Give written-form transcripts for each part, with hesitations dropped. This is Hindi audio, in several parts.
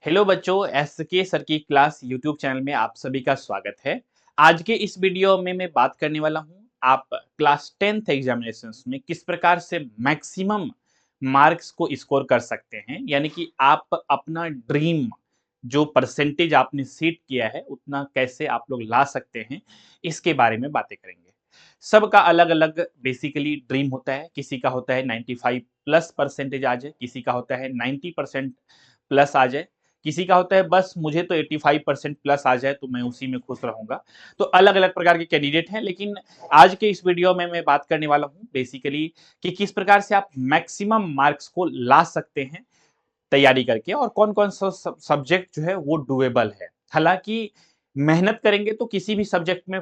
हेलो बच्चों, एस के सर की क्लास यूट्यूब चैनल में आप सभी का स्वागत है। आज के इस वीडियो में मैं बात करने वाला हूं आप क्लास 10th एग्जामिनेशंस में किस प्रकार से मैक्सिमम मार्क्स को स्कोर कर सकते हैं, यानी कि आप अपना ड्रीम जो परसेंटेज आपने सेट किया है उतना कैसे आप लोग ला सकते हैं, इसके बारे में बातें करेंगे। सबका अलग अलग बेसिकली ड्रीम होता है। किसी का होता है 95 प्लस परसेंटेज आ जाए, किसी का होता है 90% प्लस आ जाए, किसी का होता है बस मुझे तो 85% प्लस आ जाए तो मैं उसी में खुश रहूंगा। तो अलग अलग प्रकार के कैंडिडेट हैं, लेकिन आज के इस वीडियो में मैं बात करने वाला हूं बेसिकली कि किस प्रकार से आप मैक्सिमम मार्क्स को ला सकते हैं तैयारी करके, और कौन कौन सा सब्जेक्ट जो है वो डुएबल है। हालांकि मेहनत करेंगे तो किसी भी सब्जेक्ट में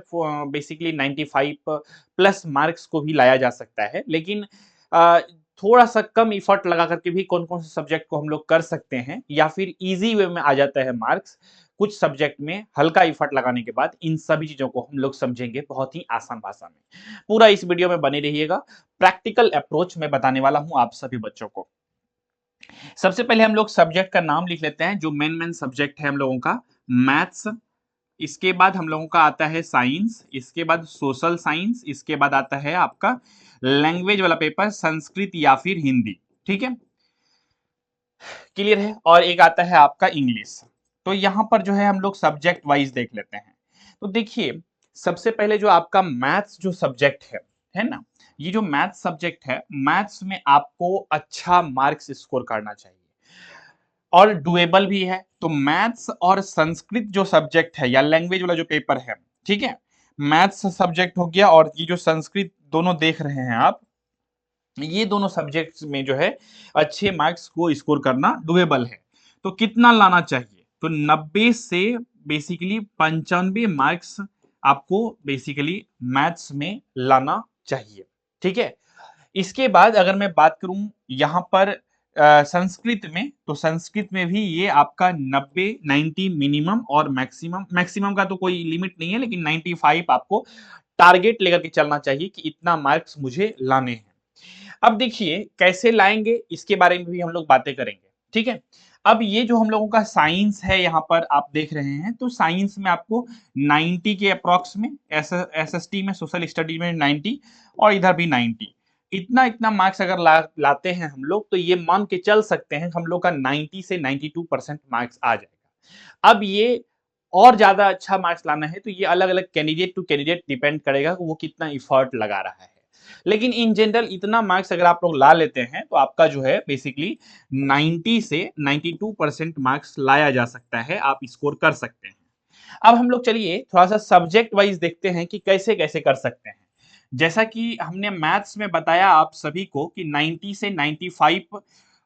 बेसिकली 95 प्लस मार्क्स को भी लाया जा सकता है, लेकिन अ, थोड़ा सा कम इफर्ट लगा करके भी कौन कौन से सब्जेक्ट को हम लोग कर सकते हैं, या फिर इजी वे में आ जाता है मार्क्स। कुछ सब्जेक्ट में हल्का इफर्ट लगाने के बाद इन सभी चीजों को हम लोग समझेंगे बहुत ही आसान भाषा में। पूरा इस वीडियो में बने रहिएगा। प्रैक्टिकल अप्रोच में बताने वाला हूं आप सभी बच्चों को। सबसे पहले हम लोग सब्जेक्ट का नाम लिख लेते हैं। जो मेन मेन सब्जेक्ट है हम लोगों का, मैथ्स, इसके बाद हम लोगों का आता है साइंस, इसके बाद सोशल साइंस, इसके बाद आता है आपका लैंग्वेज वाला पेपर, संस्कृत या फिर हिंदी। ठीक है, क्लियर है। और एक आता है आपका इंग्लिश। तो यहां पर जो है हम लोग सब्जेक्ट वाइज देख लेते हैं। तो देखिए, सबसे पहले जो आपका मैथ्स जो सब्जेक्ट है ना, ये जो मैथ्स सब्जेक्ट है, मैथ्स में आपको अच्छा मार्क्स स्कोर करना चाहिए और डुएबल भी है। तो मैथ्स और संस्कृत जो सब्जेक्ट है या लैंग्वेज वाला जो पेपर है, ठीक है, मैथ्स सब्जेक्ट हो गया और ये जो संस्कृत दोनों देख रहे हैं आप, ये दोनों सब्जेक्ट्स में जो है अच्छे मार्क्स को स्कोर करना डुएबल है। तो कितना लाना चाहिए? तो 90 से बेसिकली 95 मार्क्स आपको बेसिकली मैथ्स में लाना चाहिए। ठीक है, इसके बाद अगर मैं बात करूं यहां पर संस्कृत में, तो संस्कृत में भी ये आपका 90 90 मिनिमम और मैक्सिमम, मैक्सिमम का तो कोई लिमिट नहीं है, लेकिन 95 आपको टारगेट लेकर के चलना चाहिए कि इतना मार्क्स मुझे लाने हैं। अब देखिए कैसे लाएंगे, इसके बारे में भी हम लोग बातें करेंगे। ठीक है, अब ये जो हम लोगों का साइंस है यहाँ पर आप देख रहे हैं, तो साइंस में आपको 90 के अप्रॉक्स में, एसएसटी में, सोशल स्टडी में 90 और इधर भी 90, इतना इतना मार्क्स अगर लाते हैं हम लोग, तो ये मान के चल सकते हैं हम लोग का 90 से 92% मार्क्स आ जाएगा। अब ये और ज्यादा अच्छा मार्क्स लाना है तो ये अलग अलग कैंडिडेट टू कैंडिडेट डिपेंड करेगा कि वो कितना इफर्ट लगा रहा है। लेकिन इन जनरल इतना मार्क्स अगर आप लोग ला लेते हैं तो आपका जो है बेसिकली 90 से 92% मार्क्स लाया जा सकता है, आप स्कोर कर सकते हैं। अब हम लोग चलिए थोड़ा सा सब्जेक्ट वाइज देखते हैं कि कैसे कैसे कर सकते हैं। जैसा कि हमने मैथ्स में बताया आप सभी को कि 90 से 95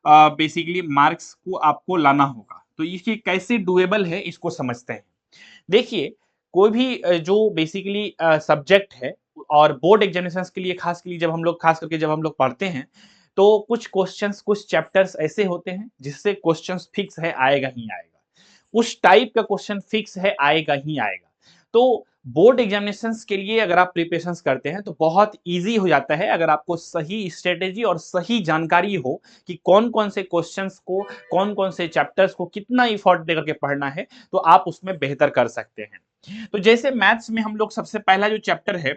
बेसिकली मार्क्स को आपको लाना होगा। तो ये कैसे डुएबल है इसको समझते हैं। देखिए, कोई भी जो बेसिकली सब्जेक्ट है, और बोर्ड एग्जामिनेशंस के लिए खास करके जब हम लोग पढ़ते हैं, तो कुछ क्वेश्चंस, कुछ चैप्टर्स ऐसे होते हैं जिससे क्वेश्चंस फिक्स है आएगा ही आएगा। उस टाइप का क्वेश्चन फिक्स है आएगा ही आएगा। तो बोर्ड एग्जामिनेशंस के लिए अगर आप प्रिपरेशंस करते हैं तो बहुत ईजी हो जाता है अगर आपको सही स्ट्रेटेजी और सही जानकारी हो कि कौन कौन से क्वेश्चंस को, कौन कौन से चैप्टर्स को कितना इफर्ट देकर के पढ़ना है, तो आप उसमें बेहतर कर सकते हैं। तो जैसे मैथ्स में हम लोग सबसे पहला जो चैप्टर है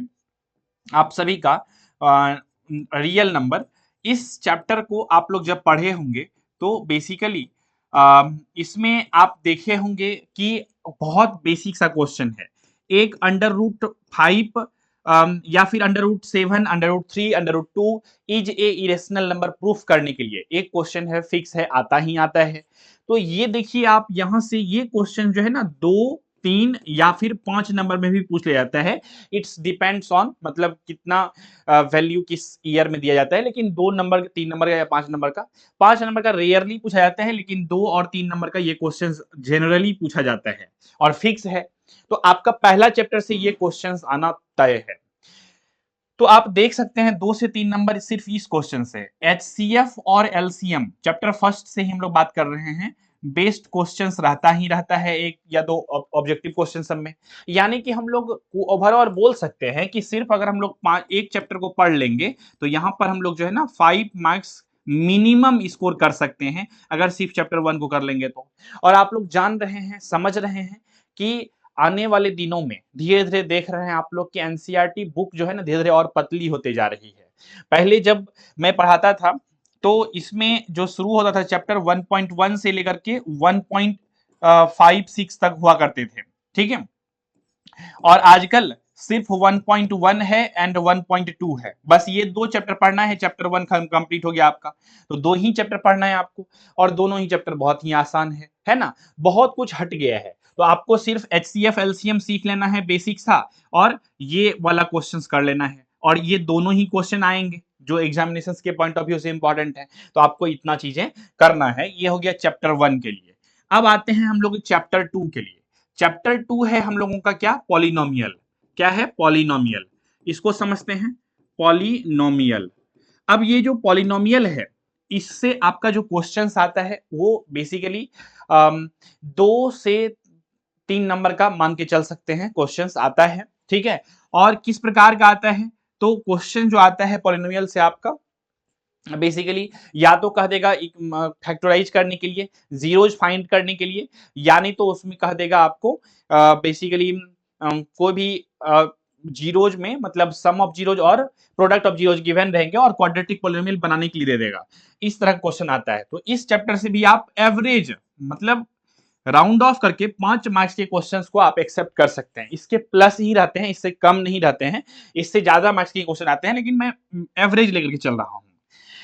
आप सभी का, रियल नंबर, इस चैप्टर को आप लोग जब पढ़े होंगे तो बेसिकली इसमें आप देखे होंगे कि बहुत बेसिक सा क्वेश्चन है। एक अंडर रूट 5 या फिर under root 7, under root 3, under root 2 is a irrational number proof करने के लिए एक क्वेश्चन है, फिक्स है, आता ही आता है। तो ये देखिए आप यहां से ये क्वेश्चन जो है ना, 2, 3 या फिर 5 नंबर में भी पूछ लिया जाता है। इट्स डिपेंड्स ऑन मतलब कितना वैल्यू किस ईयर में दिया जाता है, लेकिन 2 नंबर, 3 नंबर का या 5 नंबर का, 5 नंबर का रेयरली पूछा जाता है, लेकिन 2 और 3 नंबर का ये क्वेश्चन जनरली पूछा जाता है और फिक्स है। तो आपका पहला चैप्टर से ये क्वेश्चन आना तय है। तो आप देख सकते हैं 2 से 3 नंबर सिर्फ इस क्वेश्चन से। एचसीएफ और एलसीएम चैप्टर फर्स्ट से ही हम लोग बात कर रहे हैं। बेस्ड क्वेश्चंस रहता ही रहता है, एक या दो ऑब्जेक्टिव क्वेश्चन सब में। यानी कि हम लोग ओवरऑल बोल सकते हैं कि सिर्फ अगर हम लोग एक चैप्टर को पढ़ लेंगे तो यहाँ पर हम लोग जो है ना 5 मार्क्स मिनिमम स्कोर कर सकते हैं अगर सिर्फ चैप्टर 1 को कर लेंगे तो। और आप लोग जान रहे हैं, समझ रहे हैं कि आने वाले दिनों में धीरे-धीरे देख रहे हैं आप लोग कि एनसीईआरटी बुक जो है ना धीरे-धीरे और पतली होते जा रही है। पहले जब मैं पढ़ाता था तो इसमें जो शुरू होता था चैप्टर 1.1 से लेकर के 1.56 तक हुआ करते थे, ठीक है? और आजकल सिर्फ 1.1 है एंड 1.2 है। बस ये दो चैप्टर पढ़ना है, चैप्टर 1 कंप्लीट हो गया आपका। तो दो ही चैप्टर पढ़ना है आपको और दोनों ही चैप्टर बहुत ही आसान है ना? बहुत कुछ हट गया है। तो आपको सिर्फ एचसीएफ एलसीएम सीख लेना है बेसिक सा और ये वाला क्वेश्चंस कर लेना है और ये दोनों ही क्वेश्चन आएंगे जो एग्जामिनेशन के पॉइंट ऑफ व्यू से इंपॉर्टेंट है। तो आपको इतना चीजें करना है। ये हो गया चैप्टर 1 के लिए। अब आते हैं हम लोग चैप्टर 2 के लिए। चैप्टर 2 है हम लोगों का क्या? पॉलिनोमियल। क्या है? पॉलिनोमियल। इसको समझते हैं, पॉलिनोमियल। अब ये जो पॉलिनोमियल है इससे आपका जो क्वेश्चंस आता है वो बेसिकली 2 से 3 नंबर का मान के चल सकते हैं क्वेश्चंस आता है, ठीक है? और किस प्रकार का आता है? तो क्वेश्चन जो आता है पॉलिनोमियल से आपका बेसिकली या तो कह देगा फैक्टराइज करने के लिए, जीरोज फाइंड करने के लिए, या नहीं तो उसमें कह देगा आपको बेसिकली कोई भी जीरोज में मतलब सम ऑफ जीरोज और प्रोडक्ट ऑफ जीरोज गिवन रहेंगे और क्वाड्रेटिक पॉलिनोमियल बनाने के लिए दे देगा। इस तरह का क्वेश्चन आता है। तो इस चैप्टर से भी आप एवरेज मतलब राउंड ऑफ करके 5 मार्क्स के क्वेश्चंस को आप एक्सेप्ट कर सकते हैं। इसके प्लस ही रहते हैं, इससे कम नहीं रहते हैं, इससे ज्यादा मार्क्स के क्वेश्चन आते हैं, लेकिन मैं एवरेज लेकर के चल रहा हूं।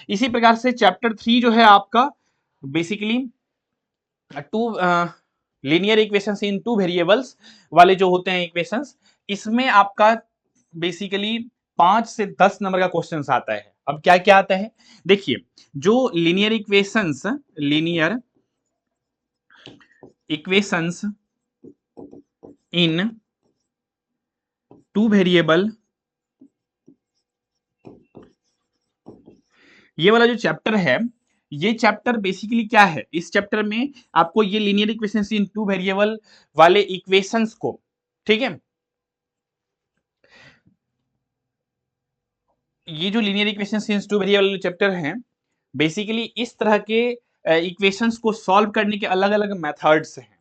इसी प्रकार से चैप्टर 3 जो है आपका basically two linear equations in two variables वाले जो होते हैं इक्वेशंस, इसमें आपका बेसिकली 5 से 10 नंबर का क्वेश्चन आता है। अब क्या क्या आता है देखिए, जो linear equations in two variable, ये वाला जो चैप्टर है, ये चैप्टर बेसिकली क्या है? इस चैप्टर में आपको ये linear equations in two variable वाले इक्वेशंस को, ठीक है, ये जो linear equations in two variable chapter है बेसिकली इस तरह के इक्वेशंस को सॉल्व करने के अलग अलग मेथड्स हैं।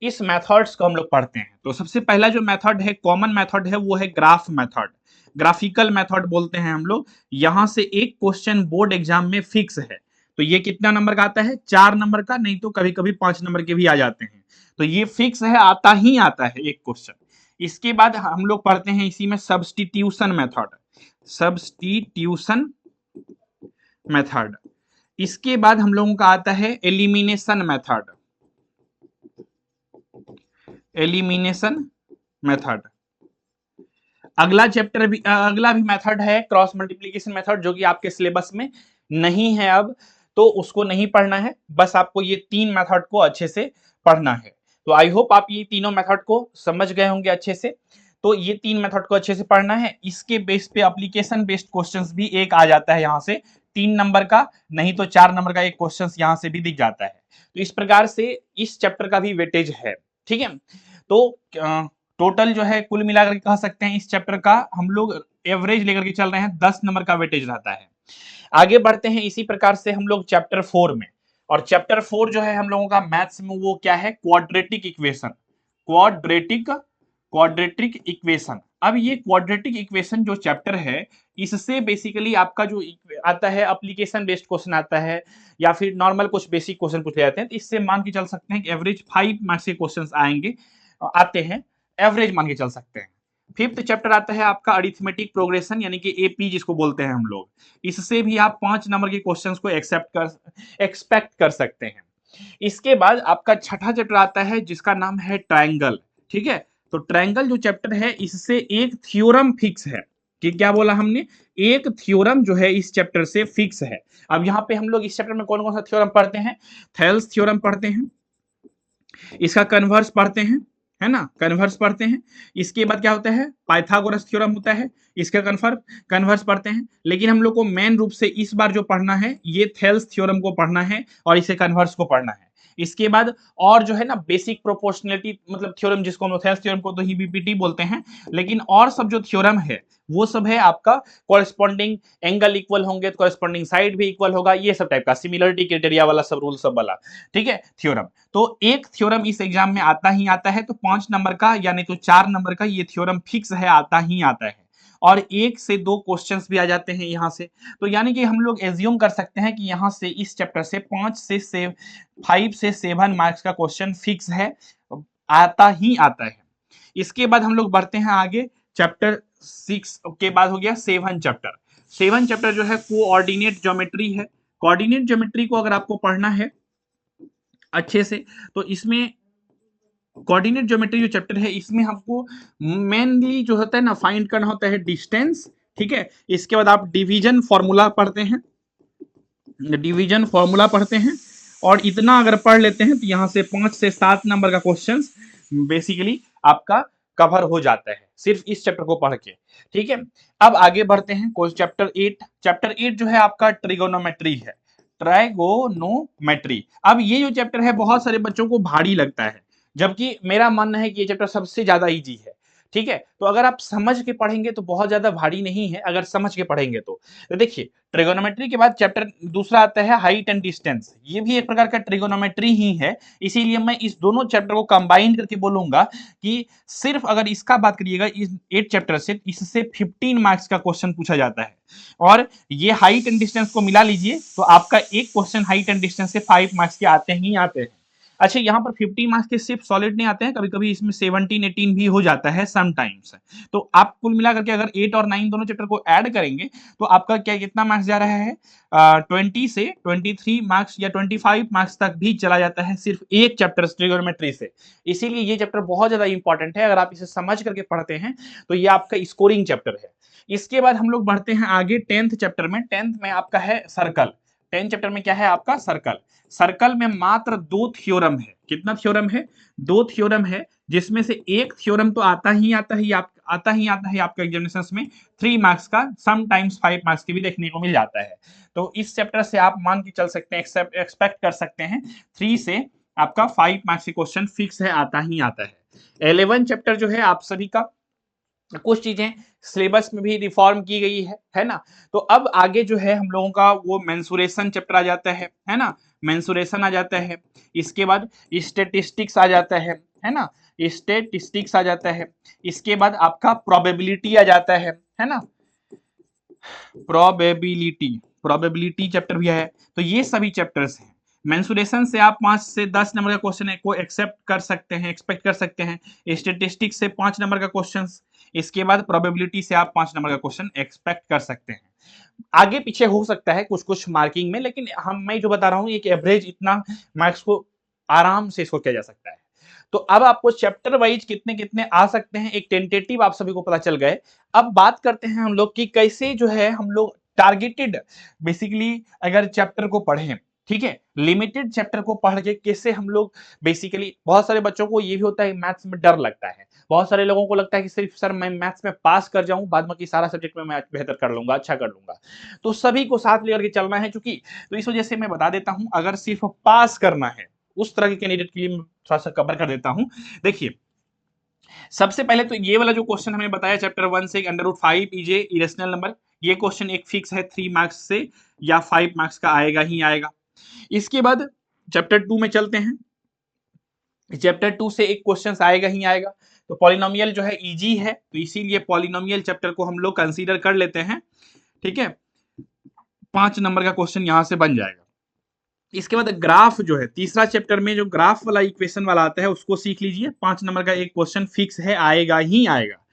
इस मेथड्स को हम लोग पढ़ते हैं। तो सबसे पहला जो मेथड है, कॉमन मेथड है, वो है ग्राफ मेथड, ग्राफिकल मेथड बोलते हैं हम लोग। यहां से एक क्वेश्चन बोर्ड एग्जाम में फिक्स है। तो ये कितना नंबर का आता है? 4 नंबर का, नहीं तो कभी कभी 5 नंबर के भी आ जाते हैं। तो ये फिक्स है, आता ही आता है एक क्वेश्चन। इसके बाद हम लोग पढ़ते हैं इसी में सब्स्टिट्यूशन मेथड, सब्स्टिट्यूशन मेथड। इसके बाद हम लोगों का आता है एलिमिनेशन मेथड, एलिमिनेशन मेथड। अगला चैप्टर भी अगला भी मेथड है क्रॉस मल्टीप्लिकेशन मेथड, जो कि आपके सिलेबस में नहीं है अब, तो उसको नहीं पढ़ना है। बस आपको ये 3 मेथड को अच्छे से पढ़ना है। तो आई होप आप ये तीनों मेथड को समझ गए होंगे अच्छे से। तो ये 3 मेथड को अच्छे से पढ़ना है। इसके बेस पे एप्लीकेशन बेस्ड क्वेश्चंस भी एक आ जाता है यहाँ से 3 नंबर का, नहीं तो 4 नंबर का एक क्वेश्चन यहाँ से भी दिख जाता है। तो इस प्रकार से इस चैप्टर का भी वेटेज है, ठीक है। तो टोटल जो है कुल मिलाकर के कह सकते हैं इस चैप्टर का हम लोग एवरेज लेकर के चल रहे हैं, 10 नंबर का वेटेज रहता है। आगे बढ़ते हैं इसी प्रकार से हम लोग चैप्टर 4 में। और चैप्टर 4 जो है हम लोगों का मैथ्स में वो क्या है? Quadratic equation, quadratic equation. अब ये क्वाड्रेटिक इक्वेशन जो चैप्टर है, इससे बेसिकली आपका जो आता है एप्लीकेशन बेस्ड क्वेश्चन आता है या फिर नॉर्मल कुछ बेसिक क्वेश्चन पूछे जाते हैं। तो इससे मान के चल सकते हैं कि एवरेज 5 मार्क्स के क्वेश्चंस आएंगे, आते हैं, एवरेज मान के चल सकते हैं। 5th चैप्टर आता है आपका अरिथमेटिक प्रोग्रेशन, यानी कि एपी जिसको बोलते हैं हम लोग। इससे भी आप 5 नंबर के क्वेश्चंस को एक्सपेक्ट कर सकते हैं। इसके बाद आपका 6ठा चैप्टर आता है जिसका नाम है ट्रायंगल, ठीक है। तो ट्रायंगल जो चैप्टर है, इससे एक थ्योरम फिक्स है कि क्या बोला हमने? एक थ्योरम जो है इस चैप्टर से फिक्स है। अब यहाँ पे हम लोग इस चैप्टर में कौन कौन सा थ्योरम पढ़ते हैं? थेल्स थ्योरम पढ़ते हैं, इसका कन्वर्स पढ़ते हैं, है ना, कन्वर्स पढ़ते हैं। इसके बाद क्या होता है? पाइथागोरस थ्योरम होता है, इसका कन्वर्स पढ़ते हैं। लेकिन हम लोग को मेन रूप से इस बार जो पढ़ना है ये थेल्स थ्योरम को पढ़ना है और इसे कन्वर्स को पढ़ना है। इसके बाद और जो है ना बेसिक प्रोपोर्शनलिटी मतलब थ्योरम, जिसको हम लोग थ्योरम को तो ही बीपीटी बोलते हैं, लेकिन और सब जो थ्योरम है वो सब है आपका कॉरेस्पॉन्डिंग एंगल इक्वल होंगे तो कॉरेस्पॉन्डिंग साइड भी इक्वल होगा, ये सब टाइप का सिमिलरिटी क्राइटेरिया वाला सब रूल सब वाला, ठीक है थ्योरम। तो एक थ्योरम इस एग्जाम में आता ही आता है, तो 5 नंबर का या नहीं तो 4 नंबर का ये थ्योरम फिक्स है, आता ही आता है। और 1 से 2 क्वेश्चंस भी आ जाते हैं यहाँ से, तो यानी कि हम लोग एज्यूम कर सकते हैं कि यहाँ से इस चैप्टर से 5 से 5 से 7 मार्क्स का क्वेश्चन फिक्स है, आता ही आता है। इसके बाद हम लोग बढ़ते हैं आगे, चैप्टर 6 के बाद हो गया 7 चैप्टर। 7 चैप्टर जो है कोऑर्डिनेट ज्योमेट्री है। कोऑर्डिनेट ज्योमेट्री को अगर आपको पढ़ना है अच्छे से, तो इसमें कोऑर्डिनेट ज्योमेट्री जो चैप्टर है इसमें हमको मेनली जो होता है ना फाइंड करना होता है डिस्टेंस, ठीक है। इसके बाद आप डिवीजन फॉर्मूला पढ़ते हैं, डिवीजन फॉर्मूला पढ़ते हैं, और इतना अगर पढ़ लेते हैं तो यहाँ से 5 से 7 नंबर का क्वेश्चन बेसिकली आपका कवर हो जाता है सिर्फ इस चैप्टर को पढ़ के, ठीक है। अब आगे बढ़ते हैं चैप्टर 8। चैप्टर 8 जो है आपका ट्रिगोनोमेट्री है, ट्राइगोनोमेट्री। अब ये जो चैप्टर है बहुत सारे बच्चों को भारी लगता है, जबकि मेरा मानना है कि ये चैप्टर सबसे ज्यादा इजी है, ठीक है। तो अगर आप समझ के पढ़ेंगे तो बहुत ज्यादा भारी नहीं है, अगर समझ के पढ़ेंगे तो देखिए ट्रिगोनोमेट्री के बाद चैप्टर दूसरा आता है हाइट एंड डिस्टेंस, ये भी एक प्रकार का ट्रिगोनोमेट्री ही है, इसीलिए मैं इस दोनों चैप्टर को कंबाइन करके बोलूंगा कि सिर्फ अगर इसका बात करिएगा इस 8 चैप्टर से, इससे 15 मार्क्स का क्वेश्चन पूछा जाता है, और ये हाइट एंड डिस्टेंस को मिला लीजिए तो आपका एक क्वेश्चन हाइट एंड डिस्टेंस से 5 मार्क्स के आते ही आते हैं। अच्छा यहाँ पर 50 मार्क्स के सिर्फ सॉलिड नहीं आते हैं, कभी कभी इसमें 17 18 भी हो जाता है समटाइम्स। तो आप कुल मिलाकर के अगर 8 और 9 दोनों चैप्टर को ऐड करेंगे तो आपका क्या कितना मार्क्स जा रहा है, 20 से 23 मार्क्स या 25 मार्क्स तक भी चला जाता है सिर्फ एक चैप्टर ट्रिगोनोमेट्री से। इसीलिए ये चैप्टर बहुत ज्यादा इंपॉर्टेंट है, अगर आप इसे समझ करके पढ़ते हैं तो ये आपका स्कोरिंग चैप्टर है। इसके बाद हम लोग बढ़ते हैं आगे 10th चैप्टर में। 10th में आपका है सर्कल। 10th चैप्टर में क्या है आपका सर्कल। सर्कल में मात्र 2 थ्योरम है। कितना थ्योरम है, 2 थ्योरम है, जिसमें से एक थ्योरम तो आता ही आता है आपका एग्जामिनेशन में 3 मार्क्स का, समटाइम्स 5 मार्क्स की भी देखने को मिल जाता है। तो इस चैप्टर से आप मान के चल सकते हैं, एक्सपेक्ट कर सकते हैं 3 से आपका 5 मार्क्स के क्वेश्चन फिक्स है, आता ही आता है। 11 चैप्टर जो है आप सभी का कुछ चीजें सिलेबस में भी रिफॉर्म की गई है ना। तो अब आगे जो है हम लोगों का वो मेंसुरेशन चैप्टर आ जाता है ना, मेंसुरेशन आ जाता है। इसके बाद स्टैटिस्टिक्स आ जाता है ना, स्टैटिस्टिक्स आ जाता है। इसके बाद आपका प्रोबेबिलिटी आ जाता है ना, प्रोबेबिलिटी चैप्टर भी है। तो ये सभी चैप्टर्स हैं। मेंसुरेशन से आप 5 से 10 नंबर का क्वेश्चन को एक्सेप्ट कर सकते हैं, एक्सपेक्ट कर सकते हैं। स्टैटिस्टिक्स से 5 नंबर का क्वेश्चन, इसके बाद प्रोबेबिलिटी से आप 5 नंबर का क्वेश्चन एक्सपेक्ट कर सकते हैं। आगे पीछे हो सकता है कुछ कुछ मार्किंग में, लेकिन मैं जो बता रहा हूं एक एवरेज इतना मार्क्स को आराम से इसको किया जा सकता है। तो अब आपको चैप्टर वाइज कितने कितने आ सकते हैं एक टेंटेटिव आप सभी को पता चल गए। अब बात करते हैं हम लोग कि कैसे जो है हम लोग टारगेटेड बेसिकली अगर चैप्टर को पढ़ें, ठीक है, लिमिटेड चैप्टर को पढ़ के कैसे हम लोग बेसिकली, बहुत सारे बच्चों को ये भी होता है मैथ्स में डर लगता है, बहुत सारे लोगों को लगता है कि सिर्फ सर मैं मैथ्स में पास कर जाऊं, बाद बाकी सारा सब्जेक्ट में मैं बेहतर कर लूंगा, अच्छा कर लूंगा। तो सभी को साथ लेकर के चलना है चूंकि, तो इस वजह से मैं बता देता हूं अगर सिर्फ पास करना है उस तरह के कैंडिडेट के लिए मैं थोड़ा सा कवर कर देता हूं। देखिए सबसे पहले तो ये वाला जो क्वेश्चन हमने बताया चैप्टर 1 से √5 इजे इरेशनल नंबर, ये क्वेश्चन एक फिक्स है 3 मार्क्स से या 5 मार्क्स का आएगा ही आएगा। इसके बाद चैप्टर 2 में चलते हैं। चैप्टर 2 से एक क्वेश्चन आएगा ही आएगा। तो पॉलिनोमियल जो है इजी है, तो इसीलिए पॉलिनोमियल चैप्टर को हम लोग कंसीडर कर लेते हैं, ठीक है। 5 नंबर का क्वेश्चन यहां से बन जाएगा। इसके बाद ग्राफ जो है तीसरा चैप्टर में जो ग्राफ वाला इक्वेशन वाला आता है उसको सीख लीजिए, 5 नंबर का एक क्वेश्चन फिक्स है, आएगा ही आएगा।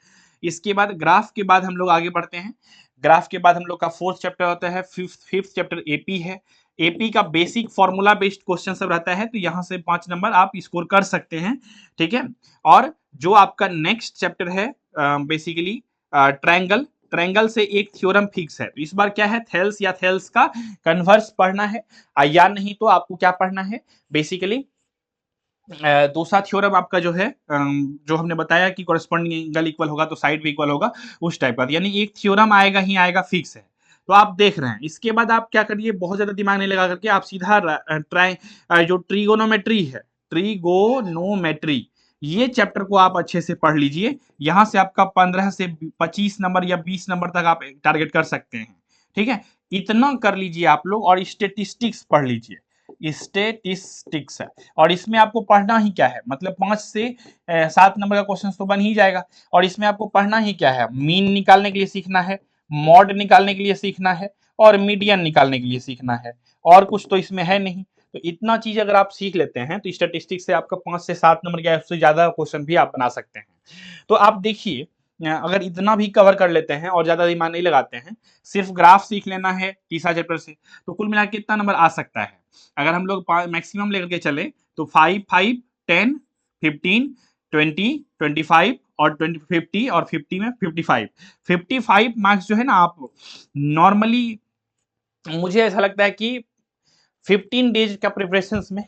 इसके बाद ग्राफ के बाद हम लोग आगे बढ़ते हैं। ग्राफ के बाद हम लोग का 4th चैप्टर होता है, फिफ्थ चैप्टर एपी है। एपी का बेसिक फॉर्मूला बेस्ड क्वेश्चन सब रहता है, तो यहां से 5 नंबर आप स्कोर कर सकते हैं, ठीक है। और जो आपका नेक्स्ट चैप्टर है बेसिकली ट्रायंगल, ट्रायंगल से एक थ्योरम फिक्स है, तो इस बार क्या है थेल्स या थेल्स का कन्वर्स पढ़ना है, या नहीं तो आपको क्या पढ़ना है बेसिकली दूसरा थ्योरम आपका जो है जो हमने बताया कि कॉरेस्पॉन्डिंग एंगल इक्वल होगा तो साइड भी इक्वल होगा, उस टाइप का, यानी एक थ्योरम आएगा ही आएगा फिक्स है। तो आप देख रहे हैं। इसके बाद आप क्या करिए, बहुत ज्यादा दिमाग नहीं लगा करके आप सीधा जो ट्रिगोनोमेट्री है, ट्रिगोनोमेट्री, ये चैप्टर को आप अच्छे से पढ़ लीजिए। यहां से आपका 15 से 25 नंबर या 20 नंबर तक आप टारगेट कर सकते हैं। ठीक है, इतना कर लीजिए आप लोग। और स्टेटिस्टिक्स पढ़ लीजिए, स्टेटिस्टिक्स है। और इसमें आपको पढ़ना ही क्या है, मतलब 5 से 7 नंबर का क्वेश्चन तो बन ही जाएगा। और इसमें आपको पढ़ना ही क्या है, मीन निकालने के लिए सीखना है, मॉड निकालने के लिए सीखना है, और मीडियन निकालने के लिए सीखना है। और कुछ तो इसमें है नहीं। तो इतना चीज अगर आप सीख लेते हैं तो स्टैटिस्टिक्स से आपका 5 से 7 नंबर या उससे ज्यादा क्वेश्चन भी आप बना सकते हैं। तो आप देखिए, अगर इतना भी कवर कर लेते हैं और ज्यादा दिमाग नहीं लगाते हैं, सिर्फ ग्राफ सीख लेना है तीसरा चैप्टर से, तो कुल मिला के कितना नंबर आ सकता है। अगर हम लोग मैक्सिमम लेकर के चले तो 5, 5, 10, 15, 20, 25 और 20, 50 और 50 में 55, 55 मार्क्स जो है ना, आप नॉर्मली मुझे ऐसा लगता है कि 15 डेज का प्रिपरेशन में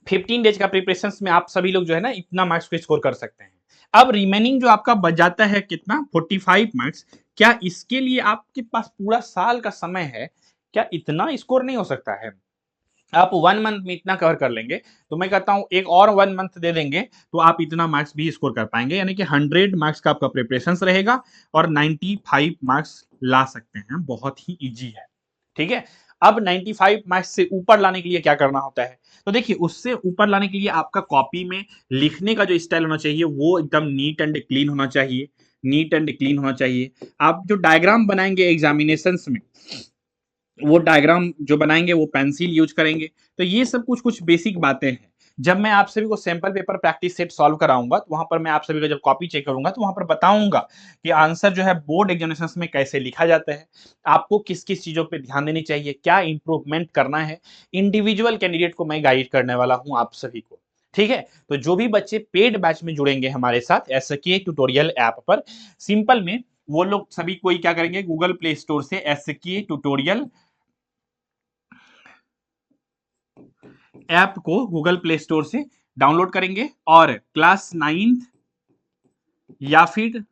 15 डेज का प्रिपरेशन में आप सभी लोग जो है ना इतना मार्क्स को स्कोर कर सकते हैं। अब रिमेनिंग जो आपका बच जाता है कितना, 45 मार्क्स, क्या इसके लिए आपके पास पूरा साल का समय है? क्या इतना स्कोर नहीं हो सकता है? आप 1 मंथ में इतना कवर कर लेंगे, तो मैं कहता हूं एक और 1 मंथ दे देंगे तो आप इतना मार्क्स भी स्कोर कर पाएंगे। यानी कि 100 मार्क्स का आपका प्रिपरेशन रहेगा और 95 मार्क्स ला सकते हैं। बहुत ही इजी है। ठीक है, अब 95 मार्क्स से ऊपर लाने के लिए क्या करना होता है? तो देखिए, उससे ऊपर लाने के लिए आपका कॉपी में लिखने का जो स्टाइल होना चाहिए वो एकदम नीट एंड क्लीन होना चाहिए। नीट एंड क्लीन होना चाहिए। आप जो डायग्राम बनाएंगे एग्जामिनेशंस में, वो डायग्राम जो बनाएंगे वो पेंसिल यूज करेंगे। तो ये सब कुछ कुछ बेसिक बातें हैं। जब मैं आप सभी को sample paper practice set solve कराऊंगा तो वहां पर मैं आप सभी का जब कॉपी चेक करूंगा तो वहां पर बताऊंगा कि आंसर जो है बोर्ड एग्जामिनेशन में कैसे लिखा जाता है, आपको किस किस चीजों पे ध्यान देनी चाहिए, क्या इंप्रूवमेंट करना है। इंडिविजुअल कैंडिडेट को मैं गाइड करने वाला हूं आप सभी को। ठीक है, तो जो भी बच्चे पेड बैच में जुड़ेंगे हमारे साथ एसके ट्यूटोरियल ऐप पर, सिंपल में वो लोग सभी कोई क्या करेंगे, गूगल प्ले स्टोर से एसके ट्यूटोरियल ऐप को गूगल प्ले स्टोर से डाउनलोड करेंगे और क्लास 9th या फिर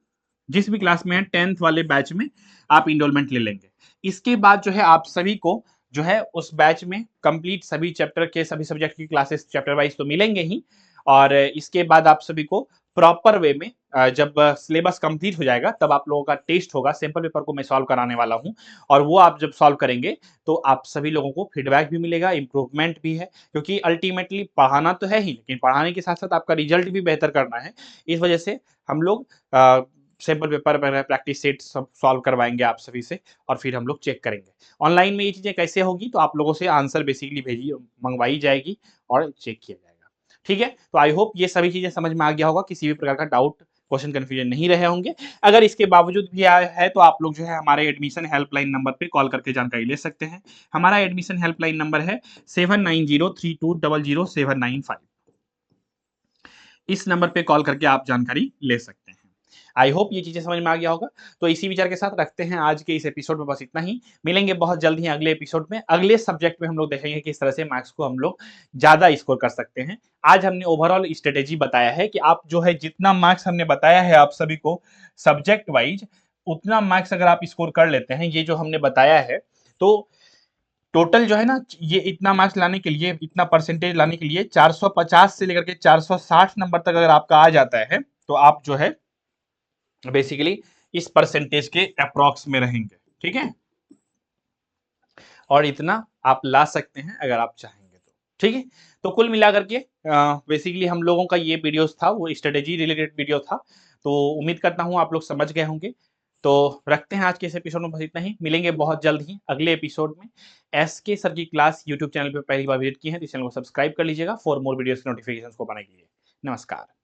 जिस भी क्लास में है 10th वाले बैच में आप इनरोलमेंट ले लेंगे। इसके बाद जो है आप सभी को जो है उस बैच में कंप्लीट सभी चैप्टर के सभी सब्जेक्ट की क्लासेस चैप्टर वाइज तो मिलेंगे ही। और इसके बाद आप सभी को प्रॉपर वे में जब सिलेबस कंप्लीट हो जाएगा तब आप लोगों का टेस्ट होगा। सैंपल पेपर को मैं सॉल्व कराने वाला हूं और वो आप जब सॉल्व करेंगे तो आप सभी लोगों को फीडबैक भी मिलेगा, इंप्रूवमेंट भी है। क्योंकि अल्टीमेटली पढ़ाना तो है ही, लेकिन पढ़ाने के साथ साथ आपका रिजल्ट भी बेहतर करना है। इस वजह से हम लोग सैंपल पेपर प्रैक्टिस सेट सब सॉल्व करवाएंगे आप सभी से और फिर हम लोग चेक करेंगे ऑनलाइन में ये चीजें कैसे होगी। तो आप लोगों से आंसर बेसिकली भेजी मंगवाई जाएगी और चेक किया जाएगा। ठीक है, तो आई होप ये सभी चीजें समझ में आ गया होगा, किसी भी प्रकार का डाउट क्वेश्चन कंफ्यूजन नहीं रहे होंगे। अगर इसके बावजूद भी आया है तो आप लोग जो है हमारे एडमिशन हेल्पलाइन नंबर पे कॉल करके जानकारी ले सकते हैं। हमारा एडमिशन हेल्पलाइन नंबर है 7903200795। इस नंबर पे कॉल करके आप जानकारी ले सकते हैं। आई होप ये चीजें समझ में आ गया होगा। तो इसी विचार के साथ रखते हैं आज के इस एपिसोड में बस इतना ही। मिलेंगे बहुत जल्द ही अगले एपिसोड में। अगले सब्जेक्ट में हम लोग देखेंगे किस तरह से मार्क्स को हम लोग ज्यादा स्कोर कर सकते हैं। आज हमने ओवरऑल स्ट्रेटेजी बताया है कि आप जो है जितना मार्क्स हमने बताया है आप सभी को सब्जेक्ट वाइज, उतना मार्क्स अगर आप स्कोर कर लेते हैं, ये जो हमने बताया है, तो टोटल जो है ना ये इतना मार्क्स लाने के लिए, इतना परसेंटेज लाने के लिए 450 से लेकर के 460 नंबर तक अगर आपका आ जाता है तो आप जो है बेसिकली इस परसेंटेज के अप्रॉक्स में रहेंगे। ठीक है, और इतना आप ला सकते हैं अगर आप चाहेंगे तो। ठीक है, तो कुल मिलाकर के बेसिकली हम लोगों का ये वीडियोस था वो स्ट्रेटेजी रिलेटेड वीडियो था। तो उम्मीद करता हूं आप लोग समझ गए होंगे। तो रखते हैं आज के इस एपिसोड में बस इतना ही। मिलेंगे बहुत जल्द ही अगले एपिसोड में। एसके सर की क्लास यूट्यूब चैनल पर पहली बार विजिट की है तो चैनल को सब्सक्राइब कर लीजिएगा फॉर मोर वीडियोस के नोटिफिकेशन को पाने के लिए। नमस्कार।